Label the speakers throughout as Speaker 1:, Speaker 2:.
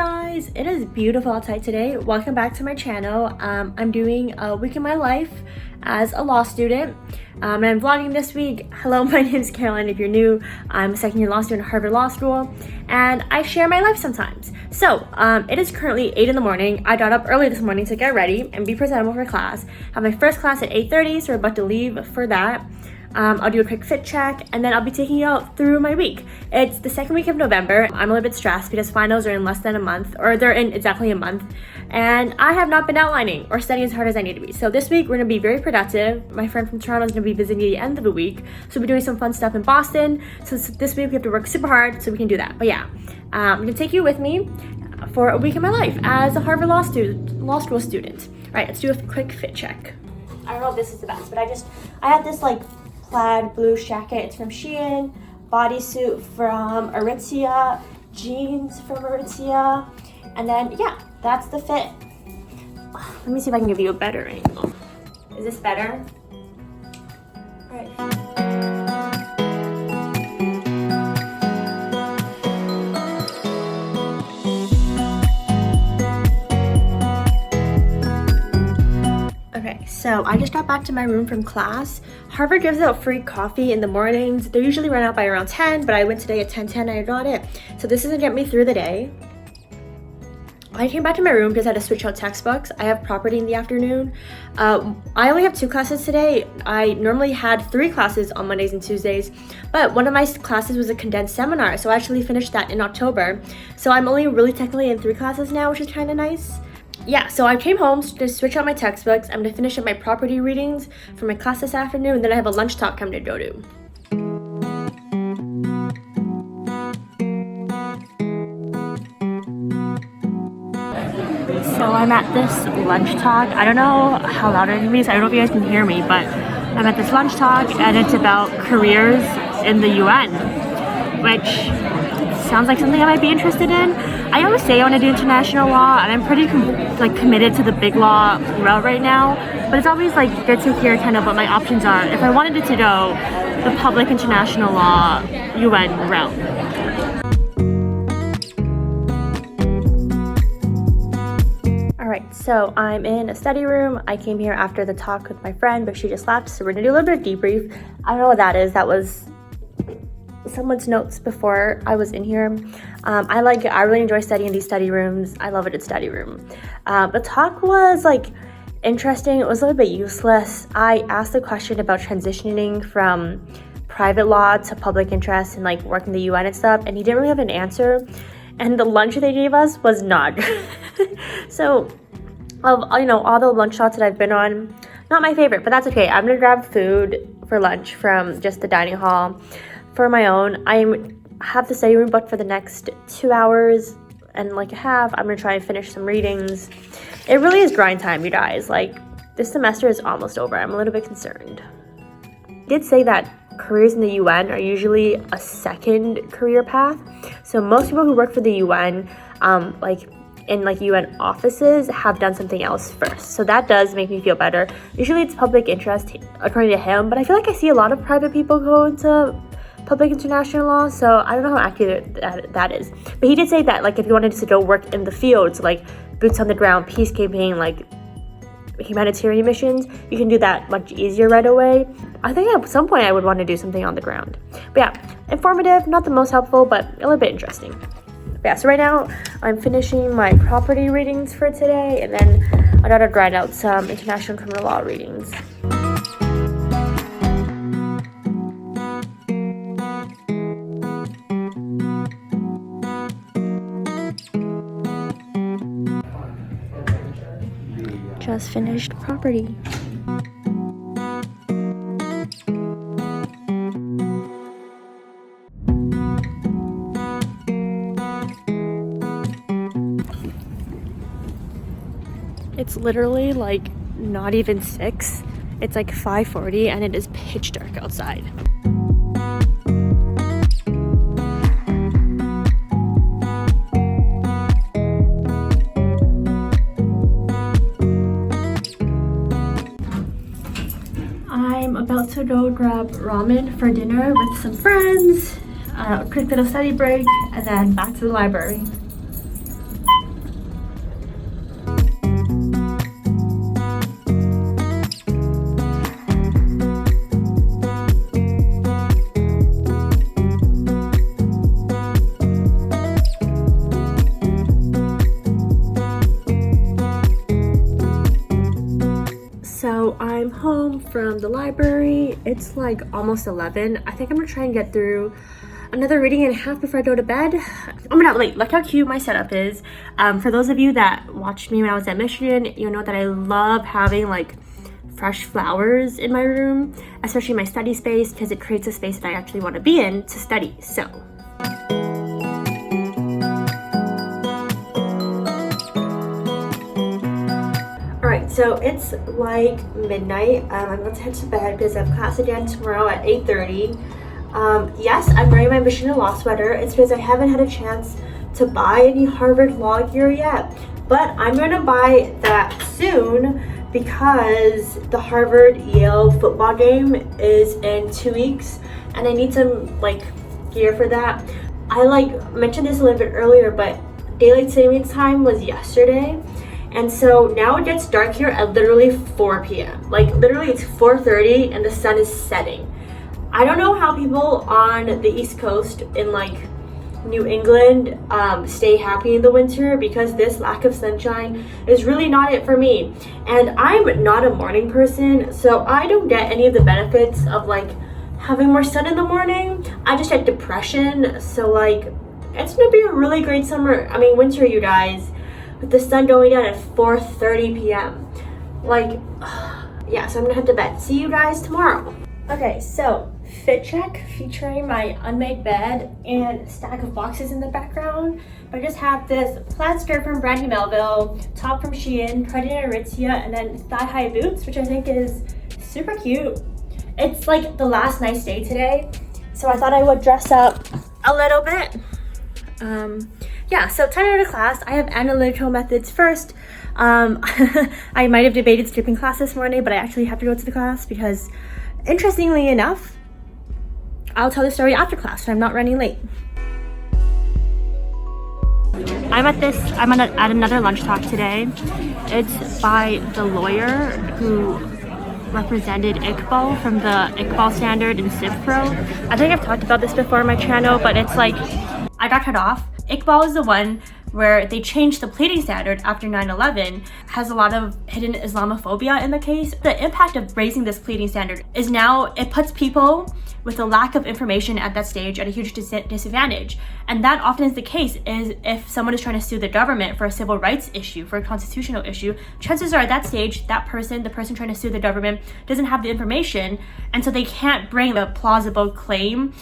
Speaker 1: guys, it is beautiful outside today. Welcome back to my channel. I'm doing a week in my life as a law student, and I'm vlogging this week. Hello, my name is Caroline. If you're new, I'm a second-year law student at Harvard Law School, and I share my life sometimes. So it is currently 8 in the morning. I got up early this morning to get ready and be presentable for class. I have my first class at 8:30, so we're about to leave for that. I'll do a quick fit check, and then I'll be taking you out through my week. It's the second week of November. I'm a little bit stressed because finals are in less than a month, or they're in exactly a month, and I have not been outlining or studying as hard as I need to be. So this week we're gonna be very productive. My friend from Toronto is gonna be visiting me at the end of the week, so we'll be doing some fun stuff in Boston. So this week we have to work super hard so we can do that. But yeah, I'm gonna take you with me for a week in my life as a Harvard Law School student. All right, let's do a quick fit check. I don't know if this is the best, but I had this like plaid blue jacket. It's from Shein, bodysuit from Aritzia, jeans from Aritzia, and then yeah, that's the fit. Let me see if I can give you a better angle. Is this better? All right. Okay, so I just got back to my room from class. Harvard gives out free coffee in the mornings. They usually run out by around 10, but I went today at 10:10 and I got it. So this is gonna get me through the day. I came back to my room because I had to switch out textbooks. I have property in the afternoon. I only have 2 classes today. I normally had 3 classes on Mondays and Tuesdays, but one of my classes was a condensed seminar, so I actually finished that in October. So I'm only really technically in 3 classes now, which is kind of nice. Yeah, so I came home to switch out my textbooks. I'm gonna finish up my property readings for my class this afternoon, and then I have a lunch talk coming to go to. So I'm at this lunch talk. I don't know how loud it can be, so I don't know if you guys can hear me, but I'm at this lunch talk, and it's about careers in the UN, which sounds like something I might be interested in. I always say I want to do international law, and I'm pretty committed to the big law route right now, but it's always like good to hear kind of what my options are if I wanted it to go the public international law UN route. Alright, so I'm in a study room. I came here after the talk with my friend, but she just left, so we're gonna do a little bit of debrief. I don't know what that is. That was someone's notes before I was in here. I really enjoy studying these study rooms. I love it at study room. The talk was interesting. It was a little bit useless. I asked a question about transitioning from private law to public interest and working the UN and stuff, and he didn't really have an answer. And the lunch they gave us was not good. So, all the lunch shots that I've been on, not my favorite, but that's okay. I'm gonna grab food for lunch from just the dining hall. For my own, I have the study room booked for the next 2 hours and a half. I'm gonna try and finish some readings. It really is grind time, you guys. This semester is almost over. I'm a little bit concerned. I did say that careers in the UN are usually a second career path. So most people who work for the UN, in UN offices, have done something else first. So that does make me feel better. Usually it's public interest, according to him, but I feel like I see a lot of private people go into public international law, so I don't know how accurate that is. But he did say that if you wanted to go work in the fields, boots on the ground, peacekeeping, humanitarian missions, you can do that much easier right away. I think at some point I would want to do something on the ground. But yeah, informative, not the most helpful, but a little bit interesting. But yeah, so right now I'm finishing my property readings for today, and then I gotta grind out some international criminal law readings. Just finished property. It's literally not even 6. It's 5:40 and it is pitch dark outside. I'm about to go grab ramen for dinner with some friends, a quick little study break, and then back to the library. home from the library. It's like almost 11. I think I'm gonna try and get through another reading and a half before I go to bed. Oh my god, wait, look how cute my setup is. For those of you that watched me when I was at Michigan, you know that I love having like fresh flowers in my room, especially my study space, because it creates a space that I actually want to be in to study. So alright, so it's like midnight. I'm about to head to bed because I have class again tomorrow at 8:30. Yes, I'm wearing my Michigan Law sweater. It's because I haven't had a chance to buy any Harvard Law gear yet, but I'm going to buy that soon because the Harvard-Yale football game is in 2 weeks and I need some like gear for that. I mentioned this a little bit earlier, but daylight savings time was yesterday, and so now it gets dark here at literally 4 p.m. Like literally it's 4:30 and the sun is setting. I don't know how people on the East Coast in like New England stay happy in the winter, because this lack of sunshine is really not it for me. And I'm not a morning person, so I don't get any of the benefits of like having more sun in the morning. I just get depression. So like it's gonna be a really great winter, you guys, with the sun going down at 4:30 p.m. Like yeah, so I'm gonna head to bed. See you guys tomorrow. Okay, so fit check featuring my unmade bed and stack of boxes in the background. I just have this plaid skirt from Brandy Melville, top from Shein, Cardigan Aritzia, and then thigh-high boots, which I think is super cute. It's like the last nice day today, so I thought I would dress up a little bit. Yeah, so time to go to class. I have analytical methods first. I might have debated skipping class this morning, but I actually have to go to the class because, interestingly enough, I'll tell the story after class, so I'm not running late. I'm at another lunch talk today. It's by the lawyer who represented Iqbal from the Iqbal standard in Civ Pro. I think I've talked about this before on my channel, but it's like, I got cut off. Iqbal is the one where they changed the pleading standard after 9/11, has a lot of hidden Islamophobia in the case. The impact of raising this pleading standard is now it puts people with a lack of information at that stage at a huge disadvantage. And that often is the case is if someone is trying to sue the government for a civil rights issue, for a constitutional issue, chances are at that stage, the person trying to sue the government doesn't have the information, and so they can't bring a plausible claim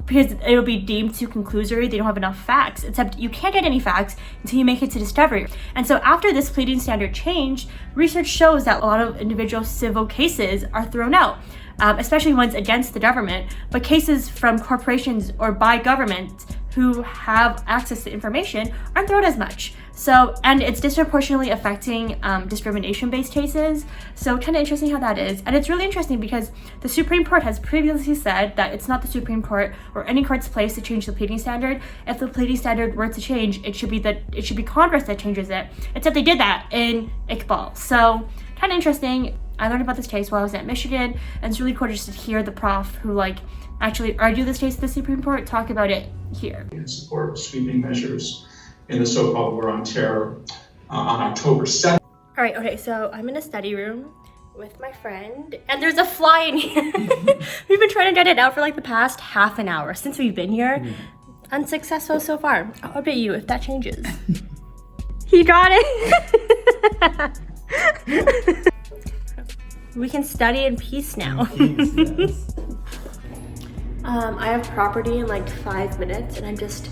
Speaker 1: because it'll be deemed too conclusory. They don't have enough facts, except you can't get any facts until you make it to discovery. And so after this pleading standard changed, research shows that a lot of individual civil cases are thrown out, especially ones against the government, but cases from corporations or by government who have access to information aren't thrown as much. So, and it's disproportionately affecting discrimination-based cases. So kind of interesting how that is. And it's really interesting because the Supreme Court has previously said that it's not the Supreme Court or any court's place to change the pleading standard. If the pleading standard were to change, it should be Congress that changes it. Except they did that in Iqbal. So kind of interesting. I learned about this case while I was at Michigan, and it's really cool just to hear the prof who actually argued this case at the Supreme Court talk about it here.
Speaker 2: In support of sweeping measures in the so-called war on terror on October 7th.
Speaker 1: All right, okay, so I'm in a study room with my friend, and there's a fly in here. We've been trying to get it out for the past half an hour since we've been here. Unsuccessful so far. I'll update you if that changes. He got it. We can study in peace now. I have property in 5 minutes, and I'm just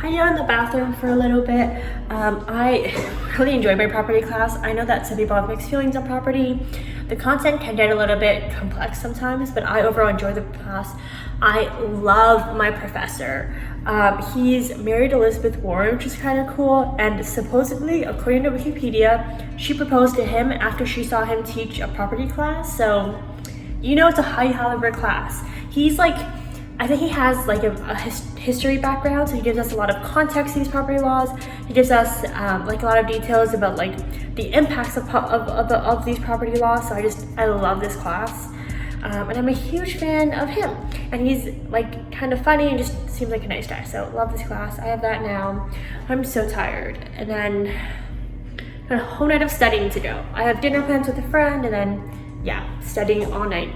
Speaker 1: hanging out in the bathroom for a little bit. I really enjoy my property class. I know that some people have mixed feelings on property. The content can get a little bit complex sometimes, but I overall enjoy the class. I love my professor. He's married to Elizabeth Warren, which is kind of cool, and supposedly, according to Wikipedia, she proposed to him after she saw him teach a property class. So, it's a high caliber class. He's I think he has a history background, so he gives us a lot of context to these property laws. He gives us a lot of details about the impacts of these property laws. So I love this class, and I'm a huge fan of him. And he's kind of funny and just seems like a nice guy. So love this class. I have that now. I'm so tired, and then got a whole night of studying to go. I have dinner plans with a friend, and then yeah, studying all night.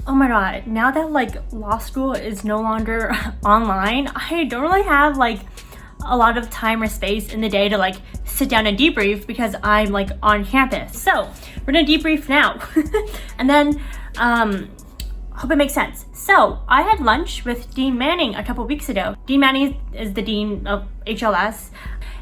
Speaker 1: Oh my god, now that like law school is no longer online, I don't really have like a lot of time or space in the day to like sit down and debrief because I'm like on campus. So we're gonna debrief now. And then hope it makes sense. So I had lunch with Dean Manning a couple weeks ago. Dean Manning is the dean of HLS,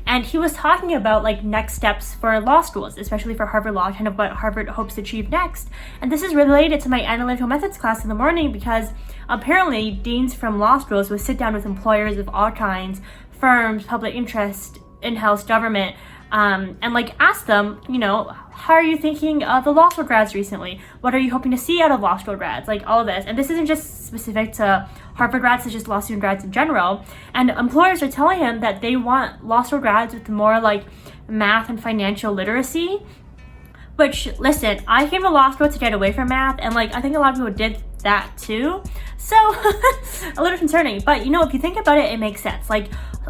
Speaker 1: and he was talking about like next steps for law schools, especially for Harvard Law, kind of what Harvard hopes to achieve next. And this is related to my analytical methods class in the morning because apparently deans from law schools would sit down with employers of all kinds, firms, public interest, in-house government, and like ask them, you know, how are you thinking of the law school grads recently? What are you hoping to see out of law school grads? Like all of this. And this isn't just specific to Harvard grads, it's just law student grads in general. And employers are telling him that they want law school grads with more like math and financial literacy. Which, listen, I came to law school to get away from math, and like I think a lot of people did that too. So a little concerning, but you know, if you think about it, it makes sense. Like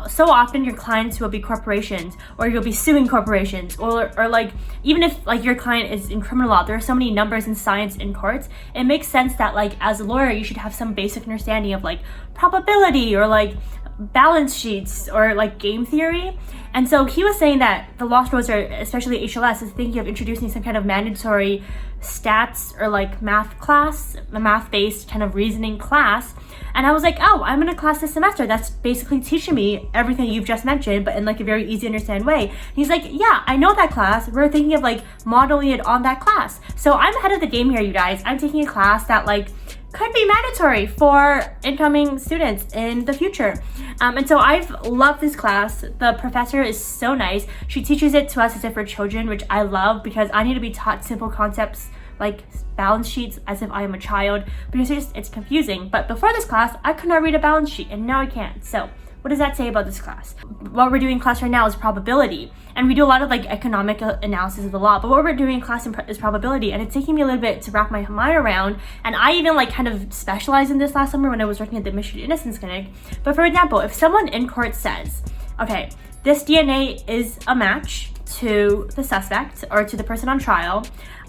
Speaker 1: so often your clients will be corporations, or you'll be suing corporations, or like even if like your client is in criminal law, there are so many numbers and science in courts. It makes sense that like as a lawyer you should have some basic understanding of like probability or like balance sheets or like game theory. And so he was saying that the law schools are, especially HLS, is thinking of introducing some kind of mandatory stats or like math class, a math-based kind of reasoning class. And I was like, oh, I'm in a class this semester that's basically teaching me everything you've just mentioned, but in like a very easy to understand way. And he's like, yeah, I know that class. We're thinking of like modeling it on that class. So I'm ahead of the game here, you guys. I'm taking a class that like could be mandatory for incoming students in the future. And so I've loved this class. The professor is so nice. She teaches it to us as if we're children, which I love because I need to be taught simple concepts like balance sheets as if I am a child, because it's confusing. But before this class, I could not read a balance sheet, and now I can. So what does that say about this class? What we're doing in class right now is probability. And we do a lot of like economic analysis of the law, but what we're doing in class is probability. And it's taking me a little bit to wrap my mind around. And I even like kind of specialized in this last summer when I was working at the Michigan Innocence Clinic. But for example, if someone in court says, okay, this DNA is a match to the suspect or to the person on trial,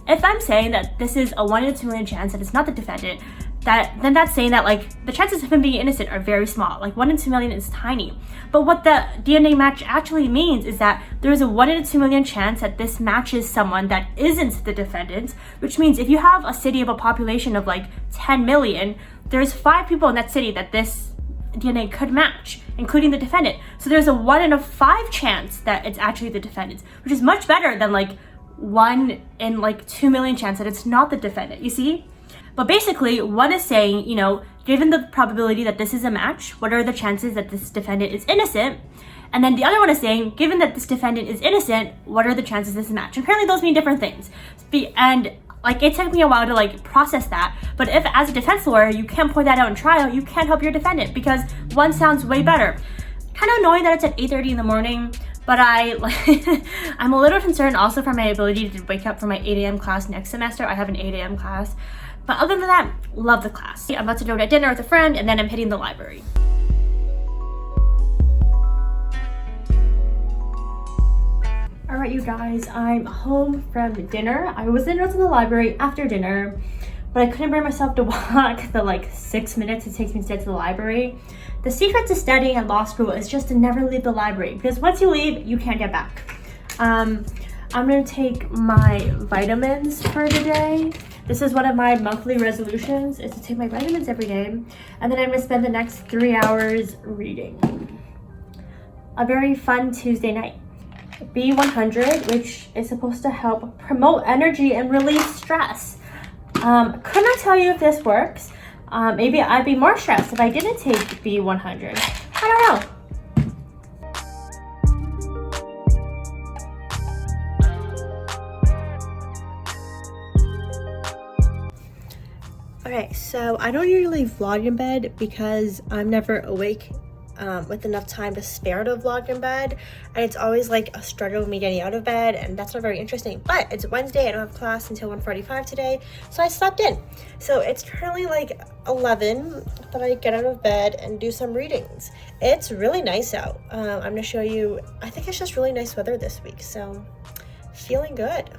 Speaker 1: if I'm saying that this is a 1 in 2 million chance that it's not the defendant, then that's saying that like the chances of him being innocent are very small. Like 1 in 2 million is tiny. But what the DNA match actually means is that there's a 1 in 2 million chance that this matches someone that isn't the defendant, which means if you have a city of a population of like 10 million, there's 5 people in that city that this DNA could match, including the defendant. So there's a 1 in 5 chance that it's actually the defendant, which is much better than like 1 in like 2 million chance that it's not the defendant, you see? But basically, one is saying, you know, given the probability that this is a match, what are the chances that this defendant is innocent? And then the other one is saying, given that this defendant is innocent, what are the chances this is a match? And apparently those mean different things. And like it took me a while to like process that. But if as a defense lawyer, you can't point that out in trial, you can't help your defendant because one sounds way better. Kind of annoying that it's at 8:30 in the morning. But I'm a little concerned also for my ability to wake up for my 8 a.m. class next semester. I have an 8 a.m. class. But other than that, love the class. I'm about to go to dinner with a friend and then I'm hitting the library. All right, you guys, I'm home from dinner. I was in to the library after dinner, but I couldn't bring myself to walk the like 6 minutes it takes me to get to the library. The secret to studying at law school is just to never leave the library because once you leave, you can't get back. I'm gonna take my vitamins for the day. This is one of my monthly resolutions, is to take my vitamins every day. And then I'm gonna spend the next 3 hours reading. A very fun Tuesday night. B100, which is supposed to help promote energy and relieve stress. Couldn't I tell you if this works? Maybe I'd be more stressed if I didn't take B100. I don't know. Okay, so I don't usually vlog in bed because I'm never awake with enough time to spare to vlog in bed, and it's always like a struggle with me getting out of bed, and that's not very interesting. But it's Wednesday, I don't have class until 1:45 today, so I slept in. So it's currently like 11 that I get out of bed and do some readings. It's really nice out. I'm gonna show you, I think it's just really nice weather this week, so feeling good.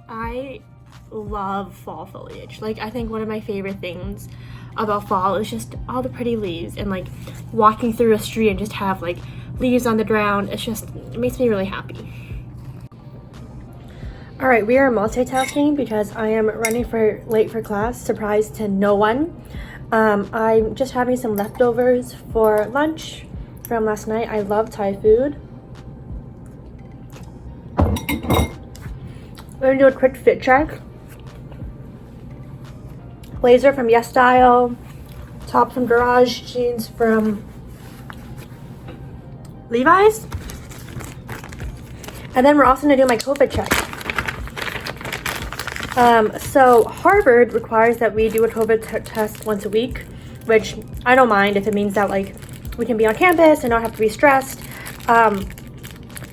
Speaker 1: I love fall foliage. Like, I think one of my favorite things about fall is just all the pretty leaves, and like walking through a street and just have like leaves on the ground. It makes me really happy. All right, we are multitasking because I am running late for class, surprise to no one. I'm just having some leftovers for lunch from last night. I love Thai food. We're gonna do a quick fit check. Blazer from Yes Style, top from Garage, jeans from Levi's. And then we're also gonna do my COVID check. So Harvard requires that we do a COVID test once a week, which I don't mind if it means that like we can be on campus and not have to be stressed.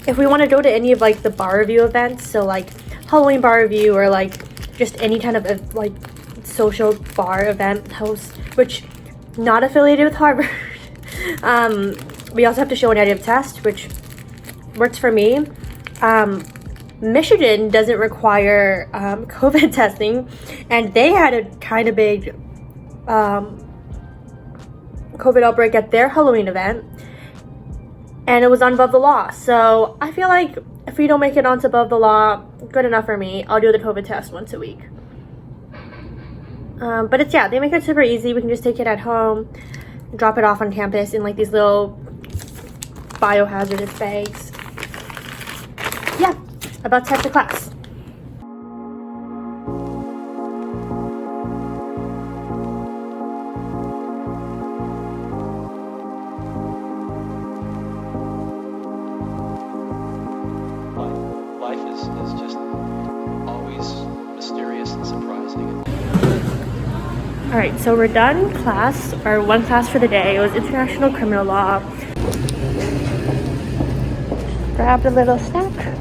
Speaker 1: If we want to go to any of like the bar review events, so like Halloween bar review or like just any kind of like social bar event host, which not affiliated with Harvard, we also have to show a negative test, which works for me. Michigan doesn't require COVID testing, and they had a kind of big COVID outbreak at their Halloween event, and it was on above the law. So I feel like if we don't make it onto above the law, good enough for me. I'll do the COVID test once a week. But it's, yeah, they make it super easy. We can just take it at home, drop it off on campus in like these little biohazardous bags. Yeah, about to head to class.
Speaker 3: Life is just always mysterious and surprising.
Speaker 1: All right, so we're done class, or one class for the day. It was international criminal law. Grabbed a little snack.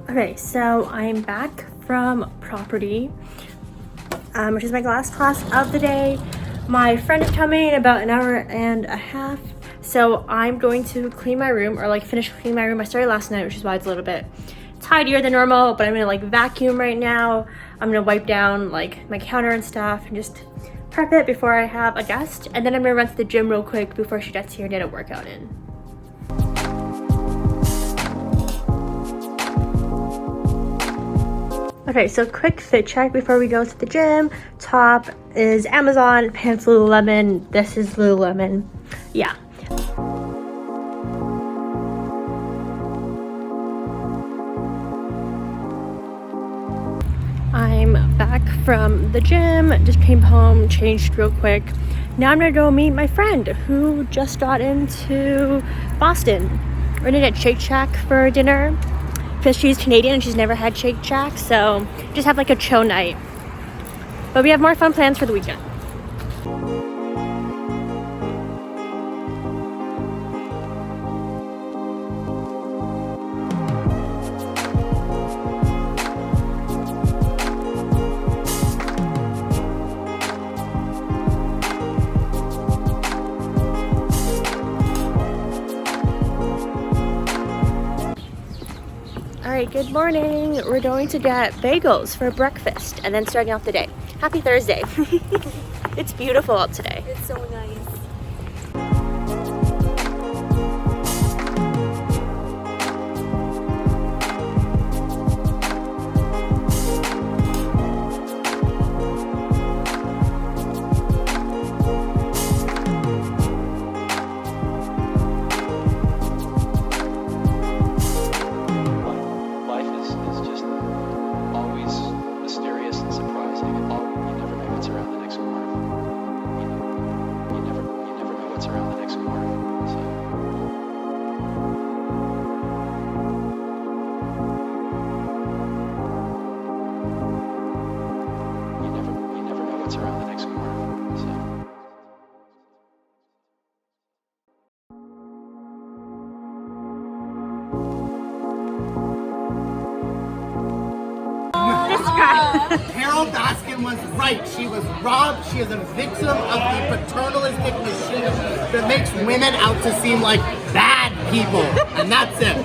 Speaker 1: Okay, so I'm back from property, which is my last class of the day. My friend is coming in about an hour and a half, so I'm going to clean my room, or like finish cleaning my room. I started last night, which is why it's a little bit tidier than normal, but I'm gonna like vacuum right now. I'm gonna wipe down like my counter and stuff and just prep it before I have a guest, and then I'm gonna run to the gym real quick before she gets here and get a workout in. Okay, so quick fit check before we go to the gym. Top is Amazon, pants Lululemon, this is Lululemon. Yeah. I'm back from the gym, just came home, changed real quick. Now I'm gonna go meet my friend who just got into Boston. We're gonna get Shake Shack for dinner because she's Canadian and she's never had Shake Shack, so just have like a chill night. But we have more fun plans for the weekend. Alright, good morning. We're going to get bagels for breakfast and then starting off the day. Happy Thursday. It's beautiful out today.
Speaker 4: It's so nice. Carol Baskin was right. She was robbed. She is a victim of the paternalistic machine that makes women out to seem like bad people. And that's it.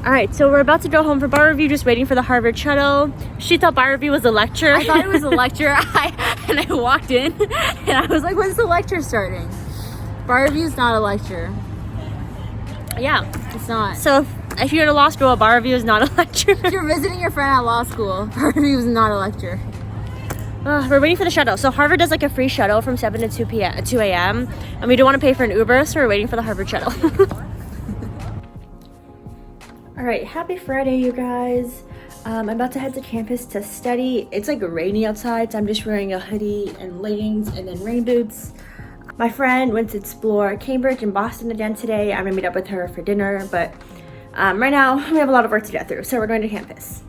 Speaker 1: All right, so we're about to go home for bar review, just waiting for the Harvard shuttle. She thought bar review was a lecture.
Speaker 5: I thought it was a lecture, and I walked in, and I was like, when's the lecture starting? Bar review is not a lecture.
Speaker 1: Yeah.
Speaker 5: It's not.
Speaker 1: So if you go to law school, a bar review is not a lecture.
Speaker 5: If you're visiting your friend at law school, bar review is not a lecture.
Speaker 1: We're waiting for the shuttle. So Harvard does like a free shuttle from 7 to 2 a.m. And we don't want to pay for an Uber, so we're waiting for the Harvard shuttle. All right, happy Friday, you guys. I'm about to head to campus to study. It's like rainy outside, so I'm just wearing a hoodie and leggings and then rain boots. My friend went to explore Cambridge and Boston again today. I'm gonna meet up with her for dinner, but right now we have a lot of work to get through, so we're going to campus.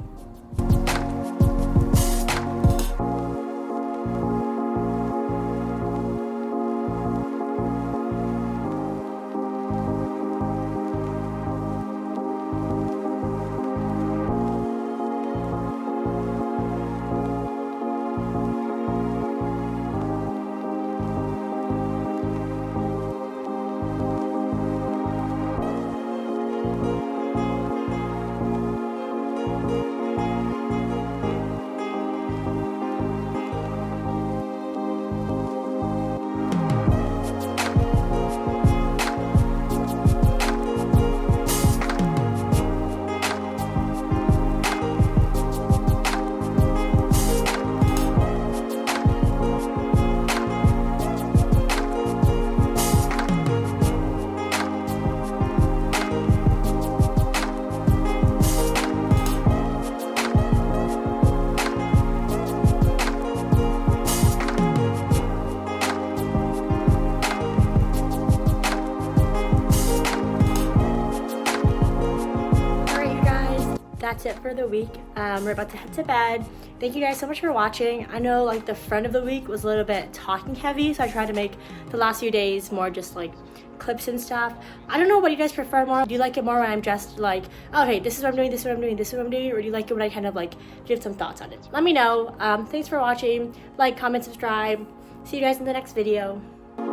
Speaker 1: That's it for the week. We're about to head to bed. Thank you guys so much for watching. I know like the front of the week was a little bit talking heavy, so I tried to make the last few days more just like clips and stuff. I don't know what you guys prefer more. Do you like it more when I'm just like, okay, this is what I'm doing, this is what I'm doing, this is what I'm doing, or do you like it when I kind of like give some thoughts on it? Let me know. Thanks for watching. Like, comment, subscribe. See you guys in the next video.
Speaker 3: You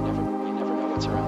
Speaker 3: never know what's around.